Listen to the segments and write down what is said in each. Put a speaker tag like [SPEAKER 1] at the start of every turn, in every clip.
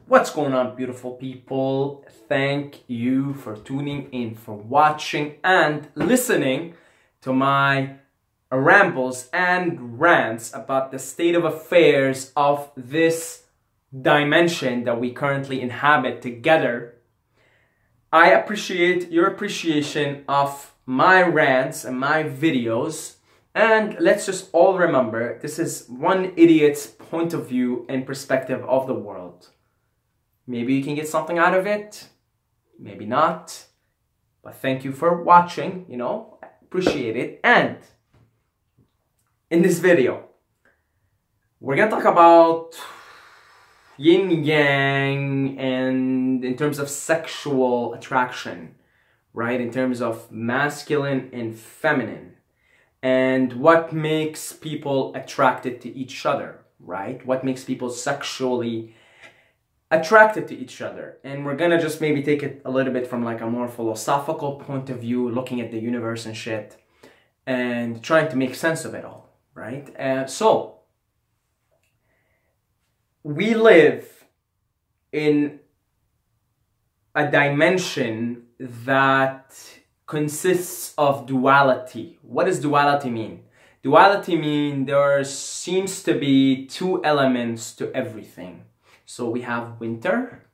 [SPEAKER 1] What's going on, beautiful people? Thank you for tuning in, for watching and listening to my rambles and rants about the state of affairs of this dimension that we currently inhabit together. I appreciate your appreciation of my rants and my videos. And let's just all remember, this is one idiot's point of view and perspective of the world. Maybe you can get something out of it, maybe not. But thank you for watching, I appreciate it. And in this video, we're gonna talk about yin yang and in terms of sexual attraction, right? In terms of masculine and feminine. And what makes people attracted to each other, right? What makes people sexually attracted to each other. And we're gonna just maybe take it a little bit from like a more philosophical point of view, looking at the universe and shit, and trying to make sense of it all, right? So, we live in a dimension that consists of duality. What does duality mean? Duality means there seems to be two elements to everything. So we have winter,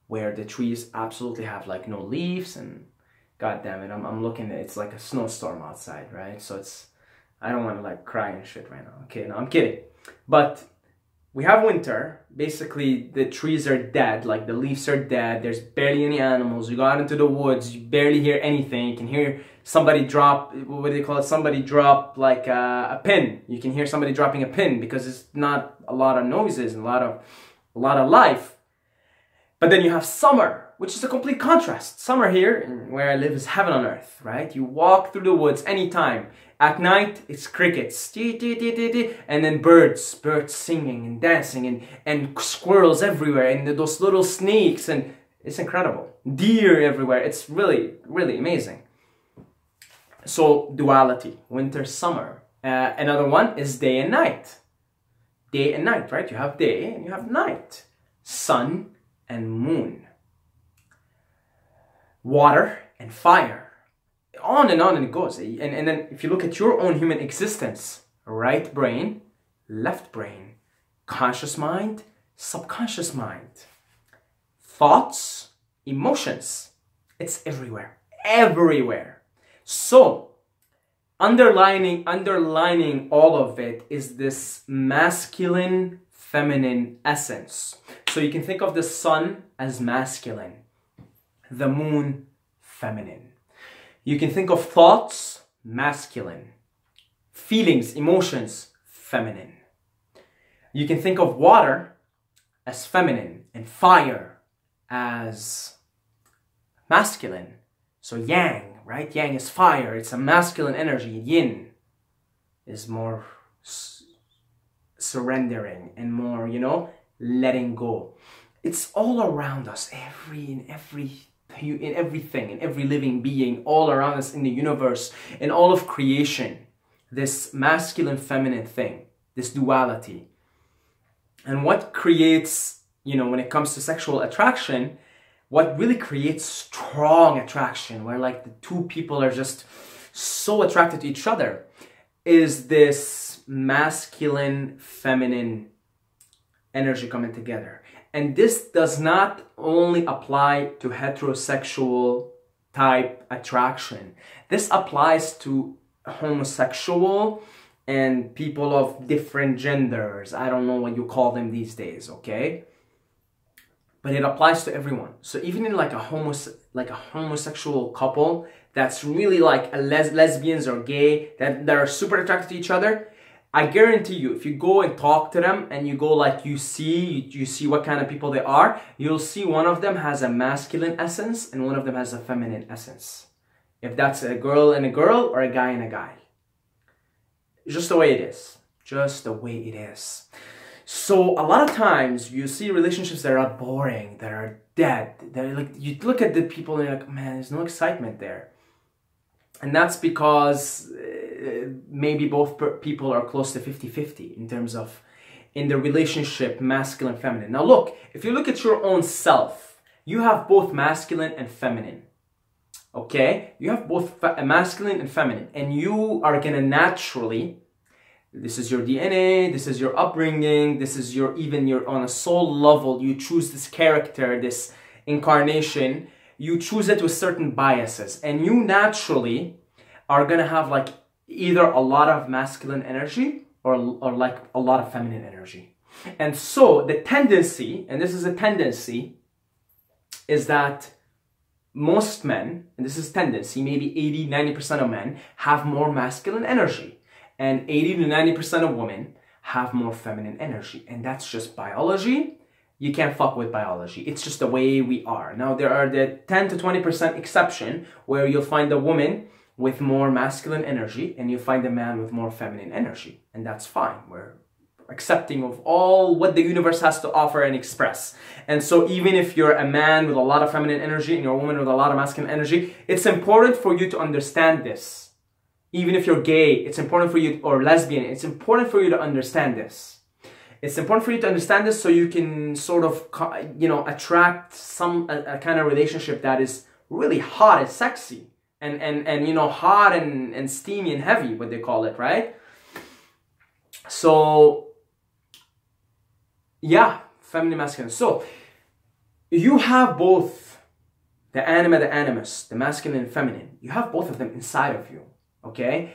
[SPEAKER 1] where the trees absolutely have like no leaves, and god damn it, I'm looking at it's like a snowstorm outside, right? So I don't want to like cry and shit right now. Okay, no, I'm kidding. But we have winter. Basically, the trees are dead, like the leaves are dead. There's barely any animals. You go out into the woods, you barely hear anything. You can hear somebody drop, what do they call it? Somebody drop like a pin. You can hear somebody dropping a pin because it's not a lot of noises and a lot of life. But then you have summer, which is a complete contrast. Summer here, where I live, is heaven on earth, right? You walk through the woods anytime. At night, it's crickets, and then birds singing and dancing, and squirrels everywhere, and those little snakes, and it's incredible. Deer everywhere. It's really, really amazing. So, duality, winter, summer. Another one is day and night. Day and night, right? You have day and you have night. Sun and moon. Water and fire. On and it goes. And then if you look at your own human existence, right brain, left brain, conscious mind, subconscious mind, thoughts, emotions. It's everywhere. Everywhere. So, underlining all of it is this masculine, feminine essence. So you can think of the sun as masculine, the moon, feminine. You can think of thoughts, masculine, feelings, emotions, feminine. You can think of water as feminine and fire as masculine. So yang, right? Yang is fire. It's a masculine energy. Yin is more surrendering and more, letting go. It's all around us, in everything, in every living being, all around us in the universe, in all of creation. This masculine, feminine thing, this duality. And what creates, when it comes to sexual attraction, what really creates strong attraction, where like the two people are just so attracted to each other, is this masculine, feminine energy coming together. And this does not only apply to heterosexual type attraction. This applies to homosexual and people of different genders. I don't know what you call them these days, okay? But it applies to everyone. So even in like a homosexual couple that's really like lesbians or gay that are super attracted to each other, I guarantee you, if you go and talk to them and you go like you see what kind of people they are, you'll see one of them has a masculine essence and one of them has a feminine essence. If that's a girl and a girl or a guy and a guy. Just the way it is. Just the way it is. So a lot of times you see relationships that are boring, that are dead. They're like, you look at the people and you're like, man, there's no excitement there. And that's because maybe both people are close to 50-50 in terms of in the relationship masculine feminine. Now look, if you look at your own self, you have both masculine and feminine. Okay, you have both masculine and feminine, and you are gonna naturally, this is your DNA, this is your upbringing, this is your, even your, on a soul level, you choose this character, this incarnation, you choose it with certain biases, and you naturally are gonna have like either a lot of masculine energy or like a lot of feminine energy. And so the tendency, and this is a tendency, is that most men, and this is tendency, maybe 80-90% of men have more masculine energy, and 80 to 90% of women have more feminine energy. And that's just biology. You can't fuck with biology. It's just the way we are. Now there are the 10 to 20% exception where you'll find a woman with more masculine energy and you'll find a man with more feminine energy. And that's fine. We're accepting of all what the universe has to offer and express. And so even if you're a man with a lot of feminine energy and you're a woman with a lot of masculine energy, it's important for you to understand this. Even if you're gay, it's important for you, or lesbian, it's important for you to understand this. It's important for you to understand this so you can sort of, you know, attract a kind of relationship that is really hot and sexy and you know, hot and steamy and heavy, what they call it, right? So yeah, feminine, masculine. So you have both the anima, the animus, the masculine and feminine. You have both of them inside of you, okay?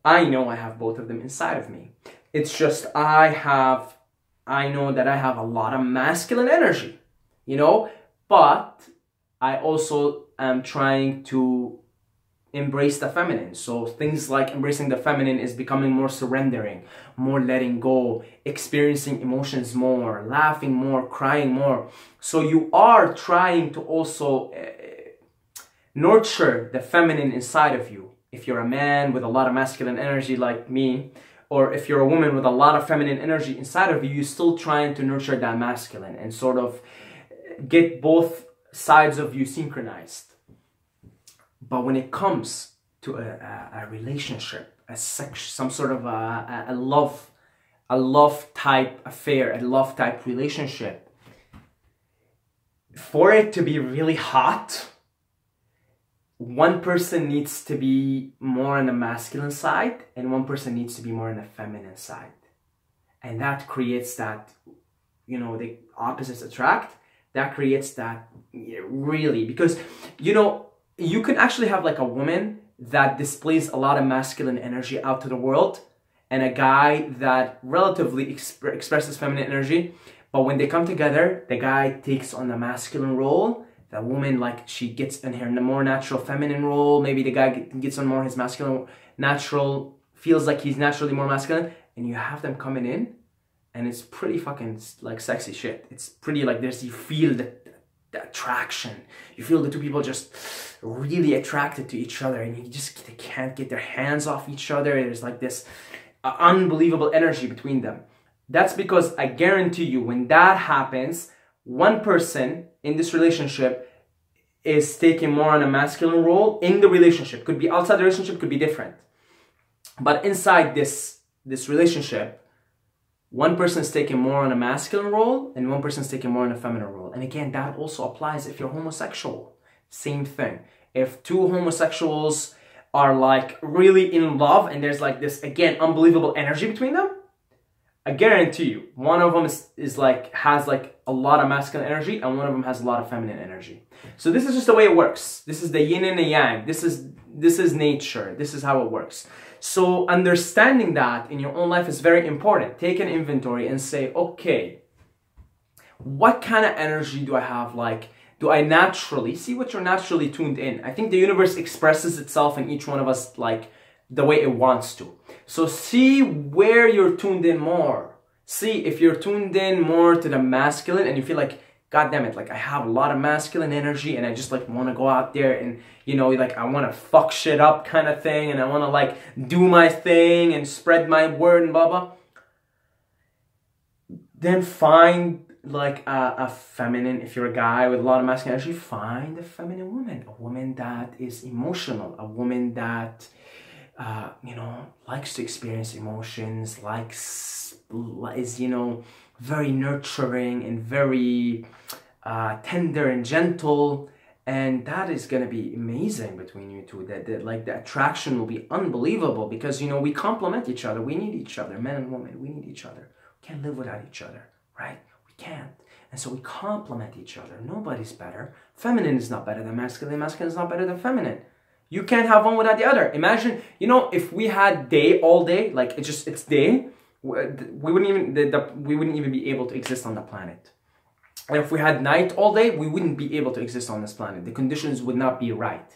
[SPEAKER 1] I know I have both of them inside of me. It's just I know that I have a lot of masculine energy, you know? But I also am trying to embrace the feminine. So things like embracing the feminine is becoming more surrendering, more letting go, experiencing emotions more, laughing more, crying more. So you are trying to also nurture the feminine inside of you. If you're a man with a lot of masculine energy like me, or if you're a woman with a lot of feminine energy inside of you, you're still trying to nurture that masculine and sort of get both sides of you synchronized. But when it comes to a relationship, a sex, some sort of a love type affair, a love type relationship, for it to be really hot, one person needs to be more on the masculine side and one person needs to be more on the feminine side. And that creates that, you know, the opposites attract. That creates that, really, because, you know, you can actually have like a woman that displays a lot of masculine energy out to the world and a guy that relatively expresses feminine energy. But when they come together, the guy takes on the masculine role. The woman, like, she gets in her more natural feminine role. Maybe the guy gets on more his masculine, natural, feels like he's naturally more masculine. And you have them coming in and it's pretty fucking like sexy shit. It's pretty like there's, you feel the attraction. You feel the two people just really attracted to each other and they can't get their hands off each other. There's like this unbelievable energy between them. That's because I guarantee you when that happens, one person in this relationship is taking more on a masculine role in the relationship. Could be outside the relationship, could be different. But inside this relationship, one person is taking more on a masculine role and one person is taking more on a feminine role. And again, that also applies if you're homosexual. Same thing. If two homosexuals are like really in love and there's like this, again, unbelievable energy between them, I guarantee you, one of them has like a lot of masculine energy and one of them has a lot of feminine energy. So this is just the way it works. This is the yin and the yang. This is nature. This is how it works. So understanding that in your own life is very important. Take an inventory and say, okay, what kind of energy do I have? Like, do I naturally, see what you're naturally tuned in. I think the universe expresses itself in each one of us like the way it wants to. So see where you're tuned in more. See if you're tuned in more to the masculine and you feel like, God damn it, like I have a lot of masculine energy and I just like want to go out there and, you know, like I want to fuck shit up kind of thing and I want to like do my thing and spread my word and blah, blah. Then find like a feminine, if you're a guy with a lot of masculine energy, find a feminine woman, a woman that is emotional, a woman that you know, likes to experience emotions, is, you know, very nurturing and very tender and gentle. And that is going to be amazing between you two. That like the attraction will be unbelievable because, you know, we complement each other. We need each other, men and women. We need each other. We can't live without each other, right? We can't. And so we complement each other. Nobody's better. Feminine is not better than masculine. Masculine is not better than feminine. You can't have one without the other. Imagine, you know, if we had day all day, like it's day, we wouldn't even be able to exist on the planet. And if we had night all day, we wouldn't be able to exist on this planet. The conditions would not be right.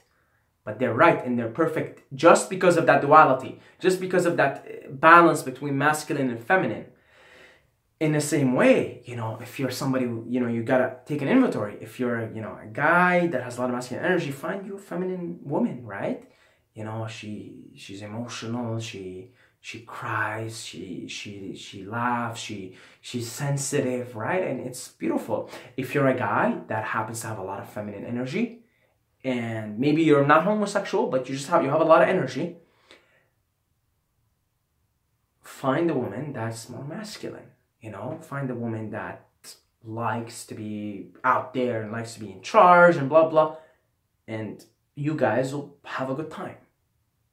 [SPEAKER 1] But they're right and they're perfect just because of that duality, just because of that balance between masculine and feminine. In the same way, you know, if you're somebody, you know, you gotta take an inventory. If you're, you know, a guy that has a lot of masculine energy, find you a feminine woman, right? You know, she's emotional, she cries, she laughs, she's sensitive, right? And it's beautiful. If you're a guy that happens to have a lot of feminine energy, and maybe you're not homosexual, but you have a lot of energy, find a woman that's more masculine. You know, find a woman that likes to be out there and likes to be in charge and blah blah, and you guys will have a good time.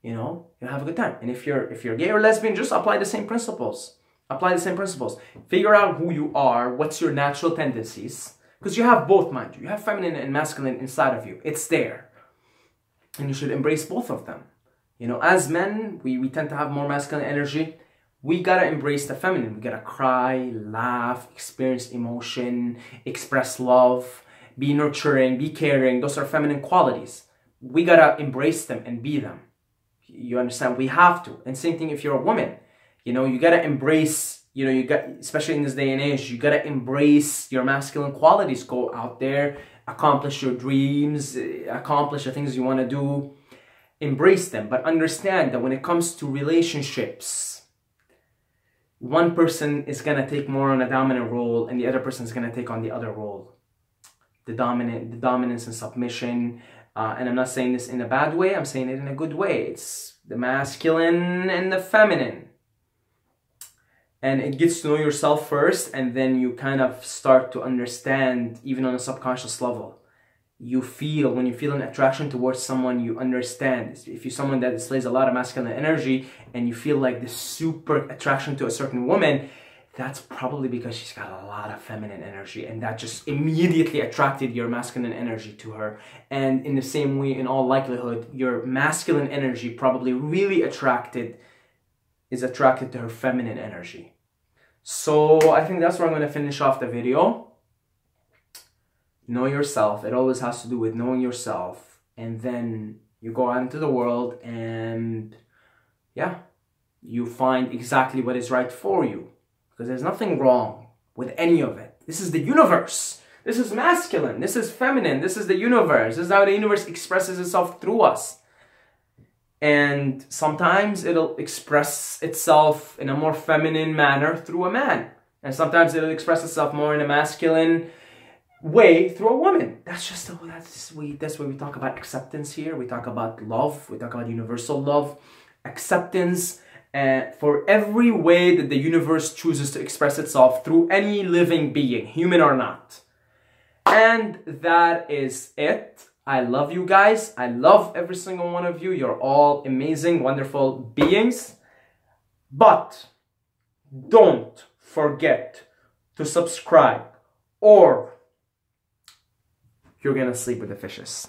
[SPEAKER 1] You know, you'll have a good time. And if you're gay or lesbian, just apply the same principles. Apply the same principles. Figure out who you are, what's your natural tendencies, because you have both, mind you. You have feminine and masculine inside of you. It's there, and you should embrace both of them. You know, as men, we tend to have more masculine energy. We gotta embrace the feminine. We gotta cry, laugh, experience emotion, express love, be nurturing, be caring. Those are feminine qualities. We gotta embrace them and be them. You understand? We have to. And same thing if you're a woman. You know, you gotta embrace, you know, especially in this day and age, you gotta embrace your masculine qualities. Go out there, accomplish your dreams, accomplish the things you wanna do. Embrace them. But understand that when it comes to relationships, one person is going to take more on a dominant role and the other person is going to take on the other role. The dominance and submission. And I'm not saying this in a bad way. I'm saying it in a good way. It's the masculine and the feminine. And it gets to know yourself first, and then you kind of start to understand, even on a subconscious level. You feel, when you feel an attraction towards someone, you understand. If you're someone that displays a lot of masculine energy and you feel like this super attraction to a certain woman, that's probably because she's got a lot of feminine energy, and that just immediately attracted your masculine energy to her. And in the same way, in all likelihood, your masculine energy probably really is attracted to her feminine energy. So I think that's where I'm going to finish off the video. Know yourself. It always has to do with knowing yourself, and then you go out into the world and yeah, you find exactly what is right for you, because there's nothing wrong with any of it. This is the universe. This is masculine. This is feminine. This is the universe. This is how the universe expresses itself through us. And sometimes it'll express itself in a more feminine manner through a man, and sometimes it'll express itself more in a masculine way through a woman. That's why we talk about acceptance here. We talk about love. We talk about universal love, acceptance, for every way that the universe chooses to express itself through any living being, human or not. And that is it. I love you guys. I love every single one of you. You're all amazing, wonderful beings. But don't forget to subscribe, or you're gonna sleep with the fishes.